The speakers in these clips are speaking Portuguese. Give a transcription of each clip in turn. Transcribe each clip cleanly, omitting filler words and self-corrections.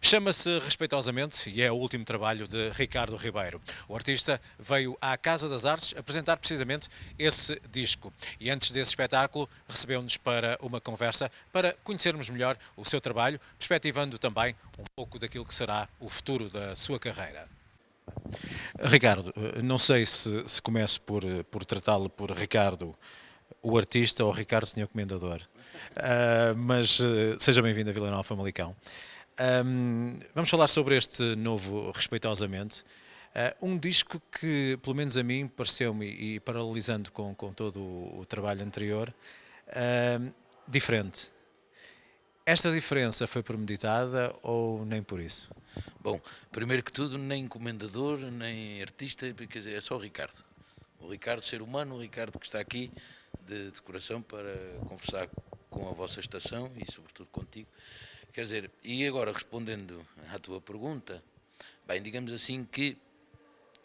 Chama-se Respeitosamente e é o último trabalho de Ricardo Ribeiro. O artista veio à Casa das Artes apresentar precisamente esse disco. E antes desse espetáculo, recebeu-nos para uma conversa para conhecermos melhor o seu trabalho, perspectivando também um pouco daquilo que será o futuro da sua carreira. Ricardo, não sei se começo por tratá-lo por Ricardo, o artista, ou Ricardo, senhor comendador. Mas seja bem-vindo a Vila Nova Famalicão. Vamos falar sobre este novo Respeitosamente. Um disco que, pelo menos a mim, pareceu-me, e paralelizando com todo o trabalho anterior, diferente. Esta diferença foi premeditada ou nem por isso? Bom, primeiro que tudo, nem comendador, nem artista, quer dizer, é só o Ricardo. O Ricardo, ser humano, o Ricardo que está aqui de coração para conversar com a vossa estação e sobretudo contigo. Quer dizer, e agora respondendo à tua pergunta, bem, digamos assim que,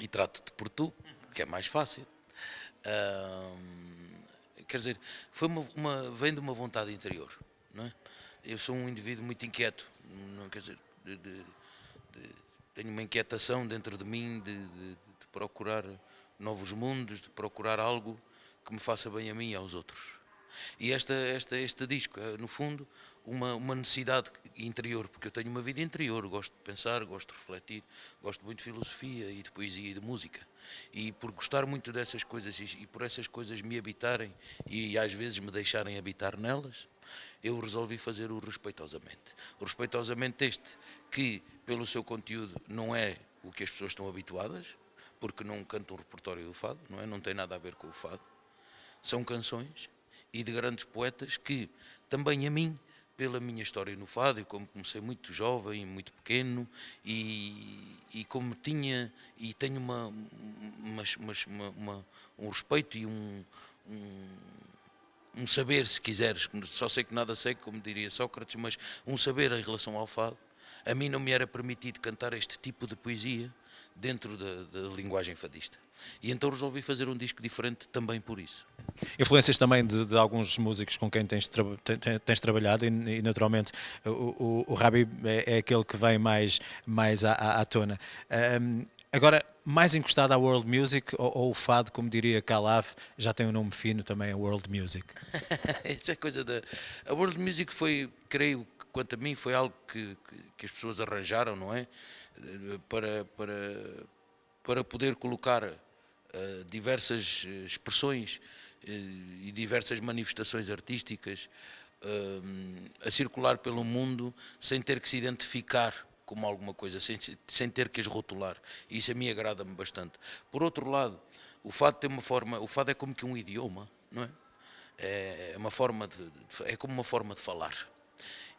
e trato-te por tu, que é mais fácil, quer dizer, vem de uma vontade interior, não é? Eu sou um indivíduo muito inquieto, não, quer dizer, tenho uma inquietação dentro de mim de procurar novos mundos, de procurar algo que me faça bem a mim e aos outros. E este disco é, no fundo, uma necessidade interior, porque eu tenho uma vida interior, gosto de pensar, gosto de refletir, gosto muito de filosofia e de poesia e de música. E por gostar muito dessas coisas e por essas coisas me habitarem e às vezes me deixarem habitar nelas, eu resolvi fazer o Respeitosamente. O Respeitosamente este, que pelo seu conteúdo não é o que as pessoas estão habituadas, porque não canto um repertório do fado, não é? Não tem nada a ver com o fado. São canções e de grandes poetas que também a mim, pela minha história no fado, e como comecei muito jovem, muito pequeno, e como tinha e tenho um respeito e um saber, se quiseres, só sei que nada sei, como diria Sócrates, mas um saber em relação ao fado, a mim não me era permitido cantar este tipo de poesia dentro da linguagem fadista. E então resolvi fazer um disco diferente também por isso. Influências também de alguns músicos com quem tens trabalhado e naturalmente o Rabi é aquele que vem mais à tona. Agora, mais encostado à world music ou o fado, como diria Calaf, já tem um nome fino também, a world music? Essa é coisa da... A world music foi, creio, quanto a mim, foi algo que as pessoas arranjaram, não é? Para poder colocar diversas expressões e diversas manifestações artísticas a circular pelo mundo sem ter que se identificar como alguma coisa, sem ter que as rotular. E isso a mim agrada-me bastante. Por outro lado, o fado tem uma forma, o fado é como que um idioma, não é? É uma forma é como uma forma de falar.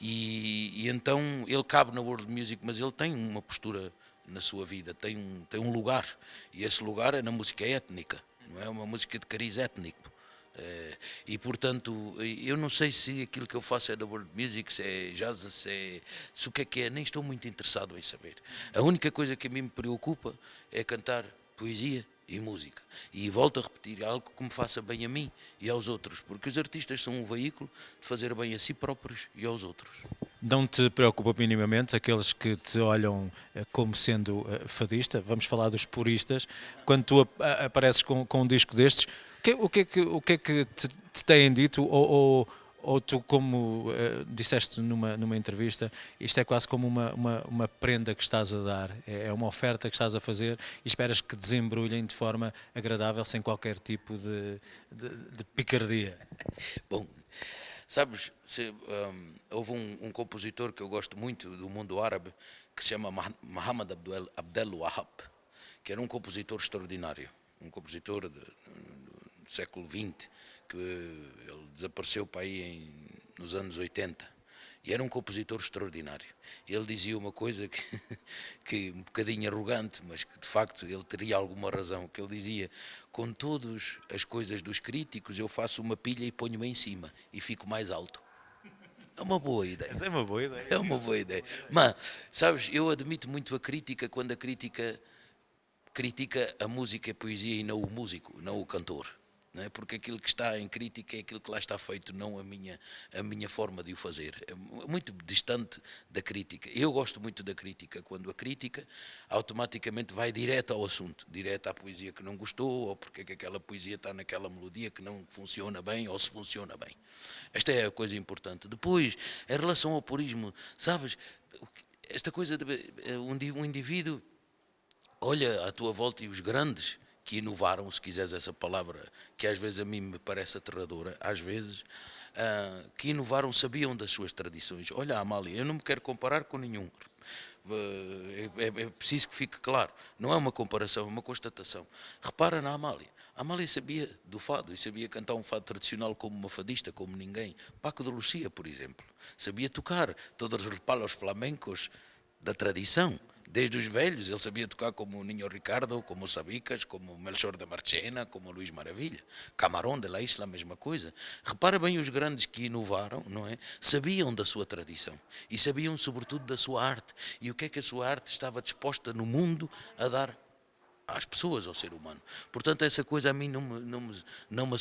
E então ele cabe na world music, mas ele tem uma postura na sua vida, tem um lugar, e esse lugar é na música étnica, não é uma música de cariz étnico. E portanto, eu não sei se aquilo que eu faço é da world music, se é jazz, se o que é, nem estou muito interessado em saber. A única coisa que a mim me preocupa é cantar poesia e música. E volto a repetir, algo que me faça bem a mim e aos outros, porque os artistas são um veículo de fazer bem a si próprios e aos outros. Não te preocupa minimamente aqueles que te olham como sendo fadista? Vamos falar dos puristas. Quando tu apareces com um disco destes, o que é que te têm dito? Ou tu, como disseste numa entrevista, isto é quase como uma prenda que estás a dar, é uma oferta que estás a fazer e esperas que desembrulhem de forma agradável, sem qualquer tipo de picardia. Bom, sabes, houve um compositor que eu gosto muito do mundo árabe, que se chama Muhammad Abdel Wahab, que era um compositor extraordinário, um compositor do século XX, que ele desapareceu para aí nos anos 80, e era um compositor extraordinário. Ele dizia uma coisa que um bocadinho arrogante, mas que de facto ele teria alguma razão, que ele dizia: com todas as coisas dos críticos eu faço uma pilha e ponho-me em cima e fico mais alto. É uma boa ideia. Essa é uma boa ideia. É uma boa ideia. Mas, sabes, eu admito muito a crítica quando a crítica critica a música e a poesia e não o músico, não o cantor. não é? Porque aquilo que está em crítica é aquilo que lá está feito, não a minha forma de o fazer. É muito distante da crítica. Eu gosto muito da crítica, quando a crítica automaticamente vai direto ao assunto, direto à poesia que não gostou, ou porque é que aquela poesia está naquela melodia que não funciona bem, ou se funciona bem. Esta é a coisa importante. Depois, em relação ao purismo, sabes, esta coisa de um indivíduo olha à tua volta e os grandes que inovaram, se quiseres essa palavra, que às vezes a mim me parece aterradora, às vezes, que inovaram, sabiam das suas tradições. Olha, Amália, eu não me quero comparar com nenhum. É preciso que fique claro. Não é uma comparação, é uma constatação. Repara na Amália. A Amália sabia do fado e sabia cantar um fado tradicional como uma fadista, como ninguém. Paco de Lucia, por exemplo. Sabia tocar todos os repalos flamencos da tradição. Desde os velhos, ele sabia tocar como o Ninho Ricardo, como o Sabicas, como o Melchor da Marchena, como o Luís Maravilha. Camarón de la Isla, a mesma coisa. Repara bem, os grandes que inovaram, não é? Sabiam da sua tradição e sabiam sobretudo da sua arte. E o que é que a sua arte estava disposta no mundo a dar às pessoas, ao ser humano. Portanto, essa coisa a mim não me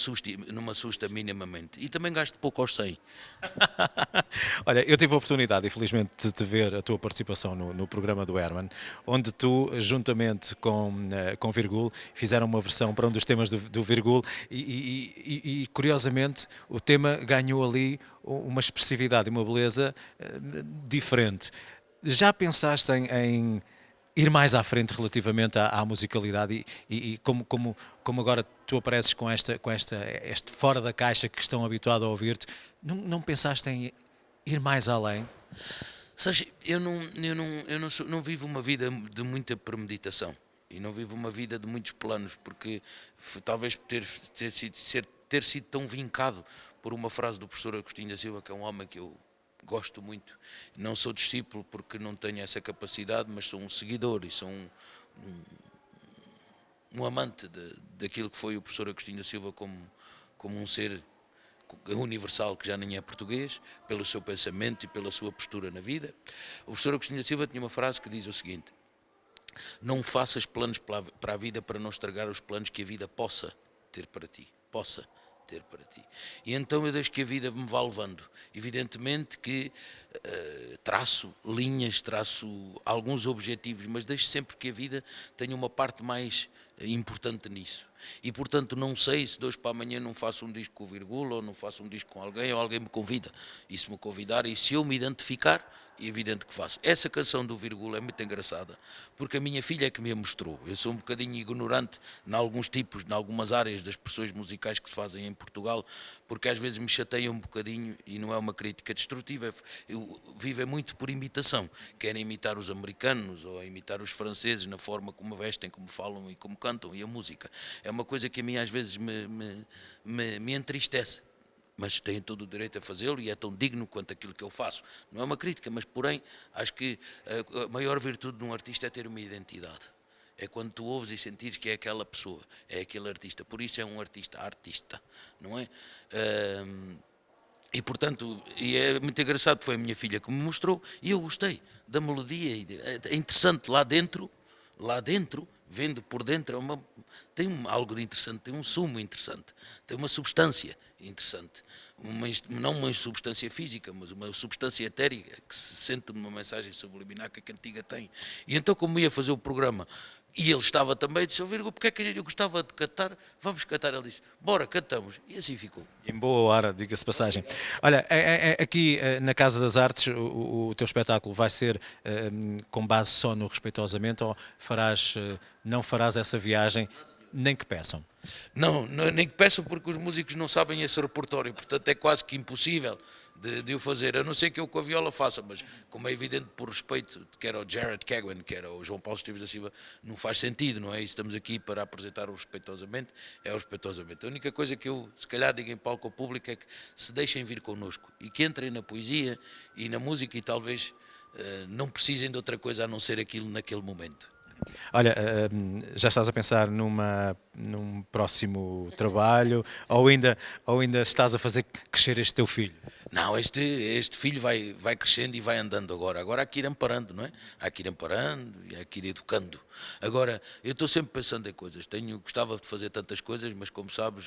assusta minimamente. E também gasto pouco aos 100. Olha, eu tive a oportunidade, infelizmente, de te ver a tua participação no programa do Herman, onde tu, juntamente com Virgul, fizeram uma versão para um dos temas do Virgul e, curiosamente, o tema ganhou ali uma expressividade e uma beleza diferente. Já pensaste em ir mais à frente relativamente à musicalidade e como agora tu apareces com este fora da caixa que estão habituados a ouvir-te, não pensaste em ir mais além? Sabes, eu não vivo uma vida de muita premeditação e não vivo uma vida de muitos planos, porque talvez ter sido tão vincado por uma frase do professor Agostinho da Silva, que é um homem que eu gosto muito. Não sou discípulo porque não tenho essa capacidade, mas sou um seguidor e sou um amante daquilo que foi o professor Agostinho da Silva como um ser universal que já nem é português, pelo seu pensamento e pela sua postura na vida. O professor Agostinho da Silva tinha uma frase que diz o seguinte: não faças planos para a vida para não estragar os planos que a vida possa ter para ti. Possa ter para ti. E então eu deixo que a vida me vá levando. Evidentemente que traço linhas, traço alguns objetivos, mas deixo sempre que a vida tenha uma parte mais importante nisso. E portanto não sei se de hoje para amanhã não faço um disco com o Virgula ou não faço um disco com alguém ou alguém me convida. E se me convidar e se eu me identificar, é evidente que faço. Essa canção do Virgula é muito engraçada, porque a minha filha é que me a mostrou. Eu sou um bocadinho ignorante em alguns tipos, em algumas áreas das expressões musicais que se fazem em Portugal, porque às vezes me chateia um bocadinho, e não é uma crítica destrutiva, eu vivo muito por imitação. Querem imitar os americanos ou imitar os franceses na forma como vestem, como falam e como cantam, e a música. É uma coisa que a mim às vezes me entristece. Mas têm todo o direito a fazê-lo e é tão digno quanto aquilo que eu faço. Não é uma crítica, mas porém acho que a maior virtude de um artista é ter uma identidade. É quando tu ouves e sentires que é aquela pessoa, é aquele artista. Por isso é um artista, não é? E portanto, e é muito engraçado, foi a minha filha que me mostrou e eu gostei da melodia. É interessante lá dentro, vendo por dentro, tem algo de interessante, tem um sumo interessante, tem uma substância interessante. Não uma substância física, mas uma substância etérica que se sente numa mensagem subliminar que a cantiga tem. E então, como ia fazer o programa, e ele estava também, disse: Virgo, porque é que eu gostava de cantar? Vamos cantar. Ele disse: bora, cantamos. E assim ficou. Em boa hora, diga-se passagem. Olha, aqui na Casa das Artes, o teu espetáculo vai ser com base só no Respeitosamente ou não farás essa viagem, nem que peçam? Não, nem que peçam, porque os músicos não sabem esse repertório, portanto é quase que impossível de o fazer, a não ser que eu com a viola faça, mas como é evidente, por respeito, quer ao Jared Keguan, quer ao João Paulo Esteves da Silva, não faz sentido, não é? E estamos aqui para apresentar o Respeitosamente, é o Respeitosamente. A única coisa que eu, se calhar, digo em palco ao público é que se deixem vir connosco e que entrem na poesia e na música e talvez não precisem de outra coisa a não ser aquilo naquele momento. Olha, já estás a pensar num próximo trabalho ou ainda estás a fazer crescer este teu filho? Não, este filho vai crescendo e vai andando agora. Agora há que ir amparando, não é? Há que ir amparando e há que ir educando. Agora, eu estou sempre pensando em coisas. Gostava de fazer tantas coisas, mas como sabes,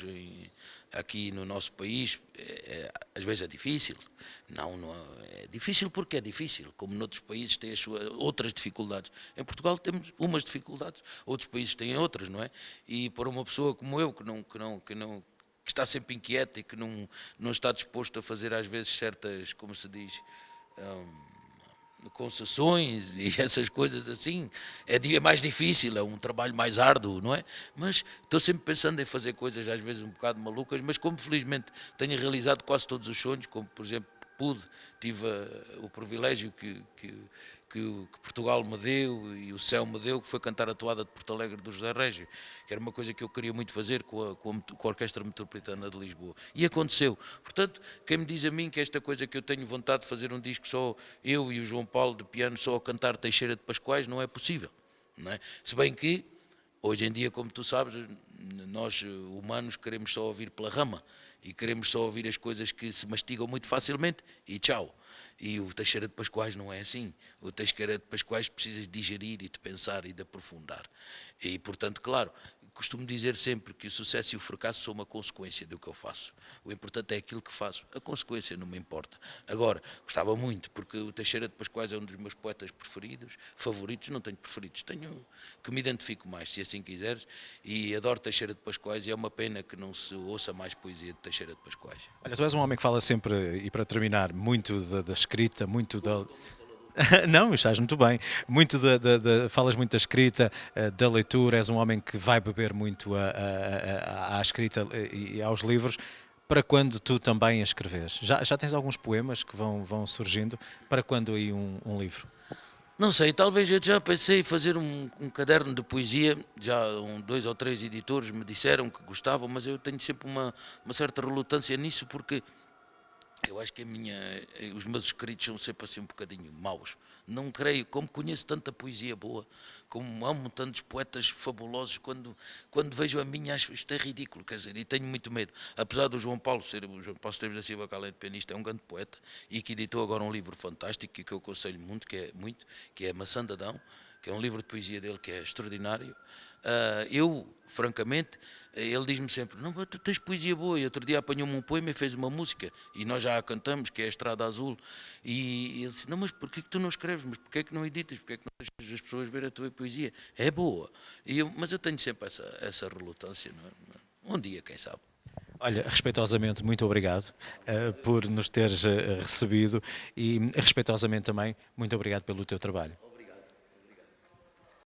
aqui no nosso país, às vezes é difícil. Não é difícil porque é difícil. Como noutros países têm as suas outras dificuldades. Em Portugal temos umas dificuldades, outros países têm outras, não é? E para uma pessoa como eu, que está sempre inquieta e que não está disposto a fazer às vezes certas, como se diz, concessões e essas coisas assim, é mais difícil, é um trabalho mais árduo, não é? Mas estou sempre pensando em fazer coisas às vezes um bocado malucas, mas como felizmente tenho realizado quase todos os sonhos, como por exemplo tive o privilégio que Portugal me deu e o céu me deu, que foi cantar a toada de Porto Alegre do José Régio, que era uma coisa que eu queria muito fazer com a Orquestra Metropolitana de Lisboa. E aconteceu. Portanto, quem me diz a mim que esta coisa que eu tenho vontade de fazer um disco só eu e o João Paulo de piano só a cantar Teixeira de Pascoais, não é possível. Não é? Se bem que, hoje em dia, como tu sabes, nós humanos queremos só ouvir pela rama e queremos só ouvir as coisas que se mastigam muito facilmente e tchau. E o Teixeira de Pascoais não é assim. O Teixeira de Pascoais precisas de digerir e de pensar e de aprofundar. E, portanto, claro, costumo dizer sempre que o sucesso e o fracasso são uma consequência do que eu faço. O importante é aquilo que faço. A consequência não me importa. Agora, gostava muito, porque o Teixeira de Pascoais é um dos meus poetas preferidos, favoritos, não tenho preferidos, tenho que me identifico mais, se assim quiseres, e adoro Teixeira de Pascoais e é uma pena que não se ouça mais poesia de Teixeira de Pascoais. Olha, tu és um homem que fala sempre, e para terminar, muito da escrita, muito da. Não, estás muito bem. Muito falas muito da escrita, da leitura, és um homem que vai beber muito à escrita e aos livros. Para quando tu também a escreves? Já tens alguns poemas que vão surgindo? Para quando aí um livro? Não sei, talvez eu já pensei em fazer um caderno de poesia, já dois ou três editores me disseram que gostavam, mas eu tenho sempre uma certa relutância nisso porque eu acho que os meus escritos são sempre assim um bocadinho maus. Não creio, como conheço tanta poesia boa, como amo tantos poetas fabulosos, quando vejo a minha acho isto é ridículo, quer dizer, e tenho muito medo. Apesar do João Paulo o João Paulo Esteves da Silva, que além de pianista, é um grande poeta e que editou agora um livro fantástico e que eu aconselho que é Maçã de Adão, que é um livro de poesia dele que é extraordinário. Eu, francamente, ele diz-me sempre, não, tu tens poesia boa, e outro dia apanhou-me um poema e fez uma música, e nós já a cantamos, que é a Estrada Azul, e ele disse, não, mas porquê que tu não escreves, mas porquê que não editas, porquê que não deixas as pessoas ver a tua poesia? É boa, mas eu tenho sempre essa relutância, não é? Um dia, quem sabe. Olha, respeitosamente, muito obrigado por nos teres recebido e respeitosamente também, muito obrigado pelo teu trabalho.